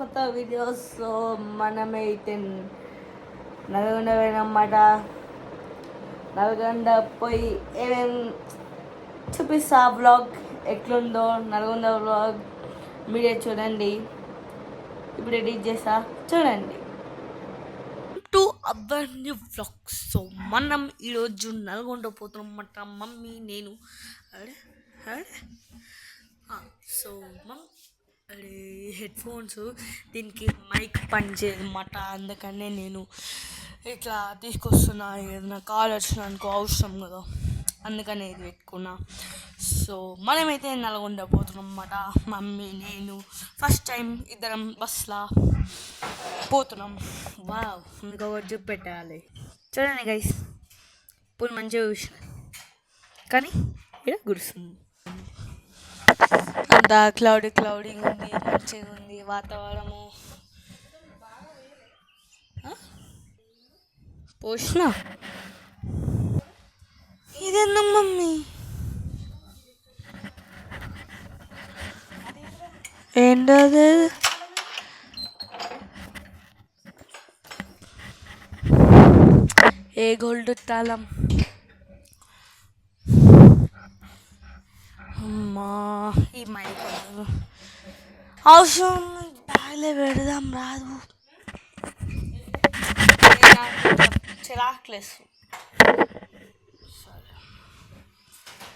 కొత్త వీడియోస్. మనమైతే నల్గొండ పోయినమాట. నల్గొండ పోయి ఏమేమి చూపిస్తా వ్లాగ్ ఎట్లుందో నల్గొండ వ్లాగ్ మీరే చూడండి. ఇప్పుడు ఎడిట్ చేస్తా చూడండి. To our new vlog. So మనం ఈరోజు నల్గొండ పోతున్నామన్నమాట. మమ్మీ నేను సో హెడ్ ఫోన్స్ దీనికి మైక్ పనిచేయదు అన్నమాట. అందుకనే నేను ఇట్లా తీసుకొస్తున్నా. ఏదైనా కాల్ వచ్చిన అనుకో అవసరం కదా, అందుకనే ఇది పెట్టుకున్నా. సో మనమైతే నల్గొండ పోతున్నాం అన్నమాట. మమ్మీ నేను ఫస్ట్ టైం ఇద్దరం బస్లా పోతున్నాం. వావ్, మీకు ఒకటి చూపెట్టాలి చూడండి గైస్. ఇప్పుడు మంచిగా చూసిన కానీ ఇక్కడ గురుస్తుంది. అంతా క్లౌడీగా ఉంది, మంచిగా ఉంది వాతావరణము. పోసిన ఇదేందా మమ్మీ? ఏంటది? ఏ గోల్డ్ తాళం అమ్మా. ఈ మైక్ అవసరం బ్యాగ్లో పెడదాం రాదు. చిరాక్లెస్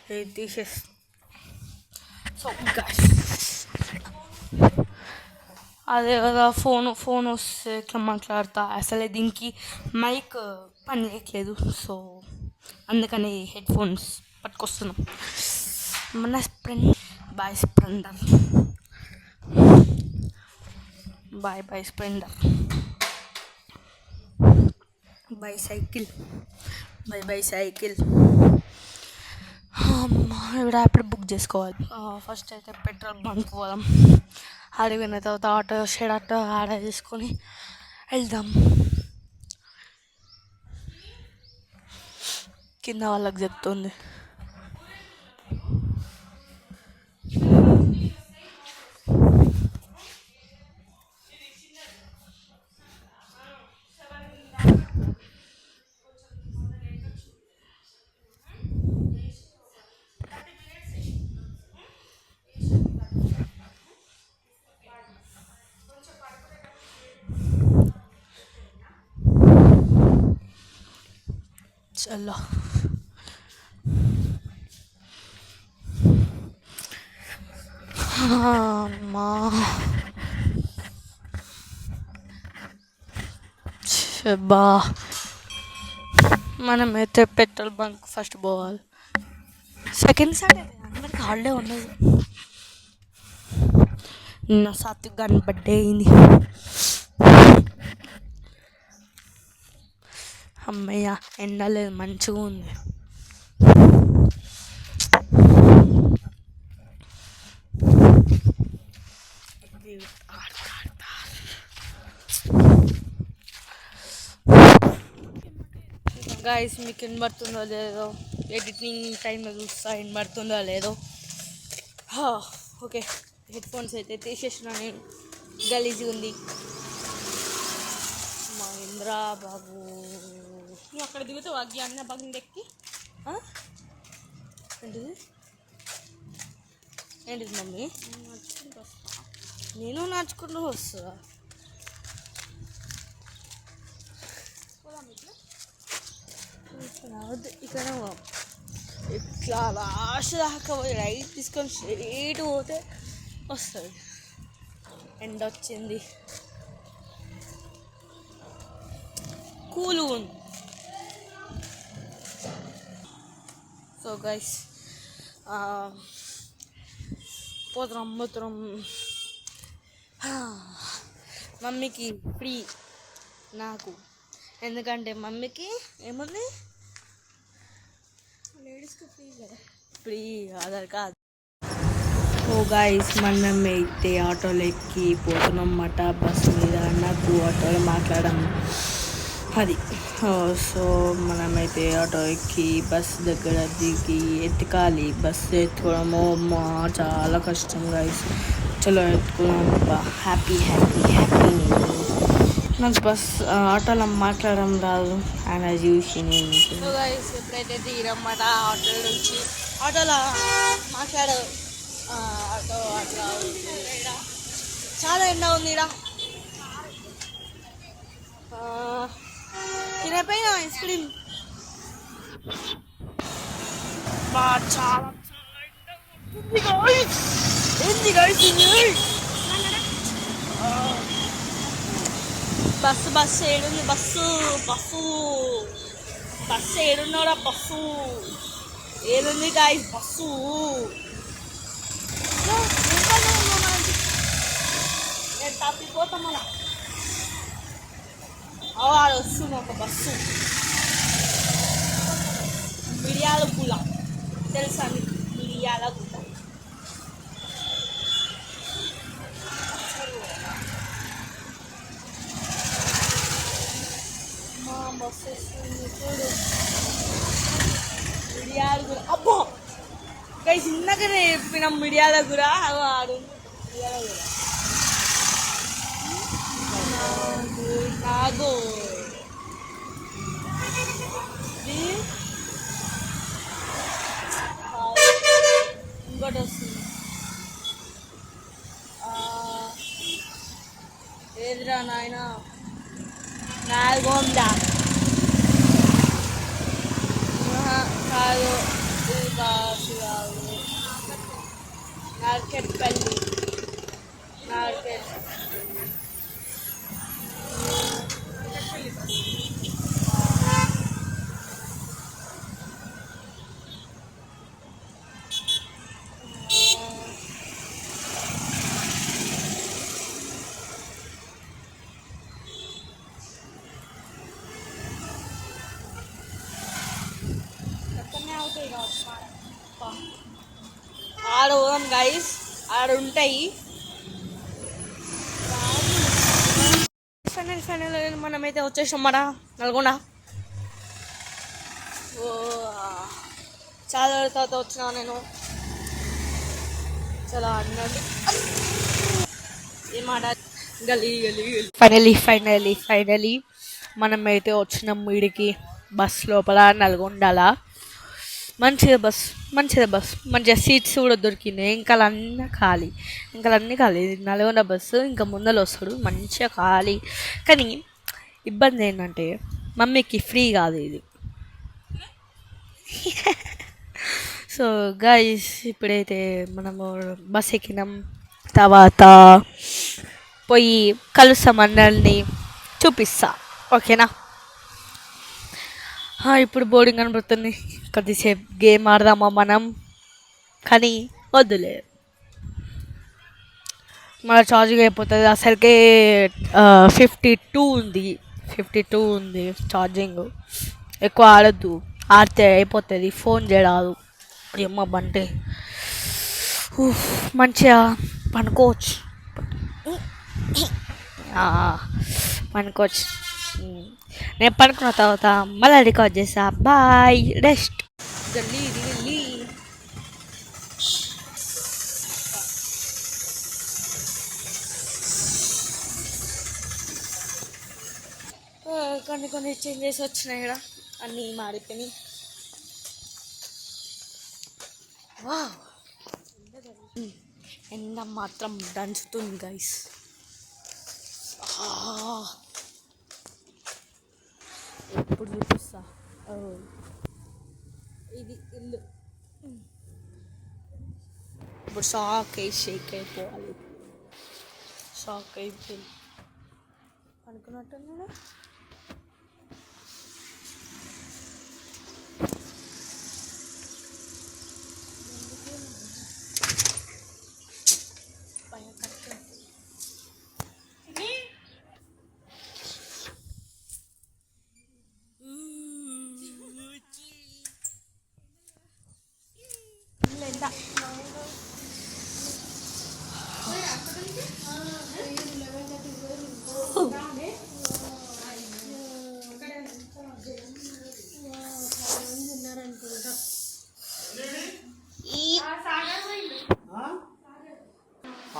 ఇది తీసేస్తా. సో అదే కదా, ఫోన్ వస్తే ఇట్లా మాట్లాడతా. అసలే దీనికి మైక్ పని చేయట్లేదు. సో అందుకని హెడ్ ఫోన్స్ పట్టుకొస్తున్నాం. మన Splendor boy Splendor boy Splendor bicycle. అమ్మా, ఇప్పుడు యాపిడ్ బుక్ చేసుకోవాలి. ఫస్ట్ అయితే పెట్రోల్ బంక్ పోదాం. అడిగిన తర్వాత ఆటో షెడ్ ఆర్డర్ చేసుకొని వెళ్దాం. కింద వాళ్ళకి చెప్తుంది. చలో అమ్మా, బా మనమైతే పెట్రోల్ బంక్ ఫస్ట్ పోవాలి. సెకండ్ సాటర్డే అందరికి హాలిడే ఉండదు. నిన్న సాత్విక్ గారి బర్త్డే అయింది. అమ్మయ్య, ఎండలేదు, మంచిగా ఉంది. గాయస్, మీకు వినబడుతుందో లేదో, ఎడిటింగ్ టైంలో చూస్తా వినబడుతుందో లేదో. ఓకే, హెడ్ ఫోన్స్ అయితే తీసేసిన నేను. గలీజ్గా ఉంది. మహేంద్ర బాబు, నువ్వు అక్కడ దిగుతావు అగ్గి అన్న బాగా ఎక్కి. ఏంటిది మమ్మీ? నడుచుకుంటూ వస్తా. నేను నడుచుకుంటూ వస్తా. ఇక్కడ ఇట్లా లాస్ట్ దాకా పోయి రైట్ తీసుకొని స్ట్రైట్ పోతే వస్తుంది. ఎండ వచ్చింది, కూల్ ఉంది. సో గైస్, పోతున్నాం. మమ్మీకి ఫ్రీ, నాకు ఎందుకంటే మమ్మీకి ఏముంది, లేడీస్కి ఫ్రీ కదా, ఫ్రీ ఆధార్ కార్డ్. ఓ గాయస్, మనమైతే ఆటోలో ఎక్కి పోతున్నాం అన్నమాట. బస్ మీద నాకు ఆటోలో మాట్లాడడం అది. సో మనమైతే ఆటో ఎక్కి బస్ దగ్గర దిగి ఎత్తుకాలి. బస్సు ఎత్తుకోవడము చాలా కష్టం గాయస్, చలో ఎత్తుకున్నాను. Happy happy happy. నాకు బస్ ఆటోలో మాట్లాడడం రాదు ఆయన చూసి నేను ఎప్పుడైతే దిగిరన్నమాట ఆటో నుంచి ఆటోలో మాట్లాడు ఆటో అట్లా చాలా ఎండ ఉంది ఇక్కడ. తినపోయినా ఐస్ క్రీమ్ చాలా బస్సు ఏడుంది బస్సు ఏడున్నారా బస్సు ఏడుంది గాయస్ బస్సు నేను తప్పిపోతాం అలా వాడు వస్తుంది ఒక బస్సు మిర్యాలగూడ తెలుసా మీకు మిర్యాలగూడ బస్సు వస్తుంది చూడు మిర్యాలగూడ. అబ్బా గైస్ ఇందాకనే చెప్పినాం మిర్యాలగూడ ఆడు మిర్యాలగూడ నాగో ఇంకోటి వస్తుంది ఏదిరా నాయన నల్గొండ కాదు ఇది బాసు కాదు నార్కెట్పల్లి నార్కెట్ ఆడ పోదాం గైస్ ఆడ ఉంటాయి. ఫైనల్ మనమైతే వచ్చేసాం మన నల్గొండ. ఓ చాలా తర్వాత వచ్చినా నేను చాలా అన్నది ఏమాట గలీ ఫైనలీ మనమైతే వచ్చినాం వీడికి బస్ లోపల నల్గొండల. మంచిగా మంచిగా సీట్స్ కూడా దొరికినాయి. ఇంకా అన్నీ ఖాళీ నల్గొండ బస్సు ఇంకా ముందర వస్తాడు మంచిగా ఖాళీ. కానీ ఇబ్బంది ఏంటంటే మమ్మీకి ఫ్రీ కాదు ఇది. సో గైస్ ఇప్పుడైతే మనము బస్ ఎక్కినాం తర్వాత పోయి కలుస్తాం అందరినీ చూపిస్తా ఓకేనా. ఇప్పుడు బోర్డింగ్ కనబడుతుంది కొద్దిసేపు గేమ్ ఆడదామా మనం కానీ వద్దులే మన ఛార్జింగ్ అయిపోతుంది. అసలుకే 52 ఉంది ఛార్జింగ్. ఎక్కువ ఆడద్దు ఆడితే అయిపోతుంది ఫోన్ చేయరాదు ఏమో బంటే మంచిగా పనుకోవచ్చు నేను పడుకున్న తర్వాత మళ్ళీ రికార్డ్ చేస్తా. Bye rest. కొన్ని చేంజెస్ వచ్చినాయి ఇక్కడ అన్నీ మారిపోయినాయి. ఎండ మాత్రం దంచుతుంది గైస్. ఎప్పుడు చూపిస్తా. ఇది ఇల్లు ఇప్పుడు షేక్ అయిపోవాలి. షాక్ అయిపోయింది అనుకున్నట్టున్నాడు.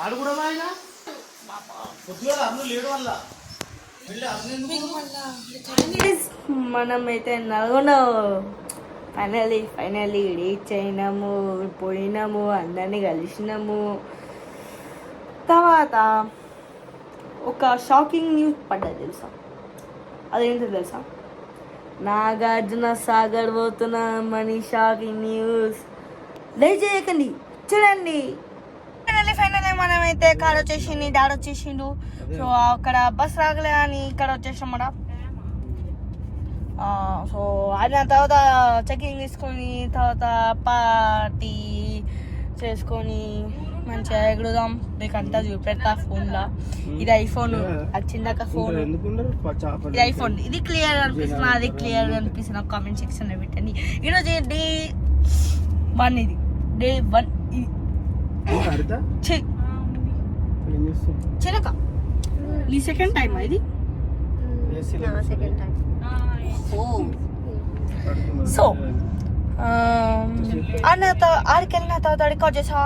ఆడు కూడా మా ఆయన పొద్దుగా అన్ను లేడు వల్ల వెళ్ళి మనమైతే నల్గొండ ఫైనలీ రీచ్ అయినాము, పోయినాము, అందరినీ కలిసినాము. తర్వాత ఒక షాకింగ్ న్యూస్ పడ్డది తెలుసా? అదేంటో తెలుసా? నాగార్జున సాగర్ పోతున్నామని షాకింగ్ న్యూస్. దయచేయకండి, చూడండి. ఫైనల్లీ మనమైతే కార్ వచ్చేసింది, డాడ్ వచ్చేసిండు. సో అక్కడ బస్ రాగలే అని ఇక్కడ వచ్చేసామట. సో ఆయన తర్వాత చెకింగ్ తీసుకొని తర్వాత పార్టీ చేసుకొని మంచిగా ఎగురుదాం. మీకు అంతా చూపెడతా ఫోన్లో. ఇది ఐఫోన్, అది చిన్నక ఫోన్. ఇది ఐఫోన్, ఇది క్లియర్ అనిపిస్తుంది, అది క్లియర్ అనిపిస్తుంది. నాకు కామెంట్ సెక్షన్లో పెట్టండి. ఈరోజు డే 1, ఇది డే 1. చిరక నీ సెకండ్ టైం ఇది. సో ఆడికి వెళ్ళిన తర్వాత రికార్డ్ చేసా.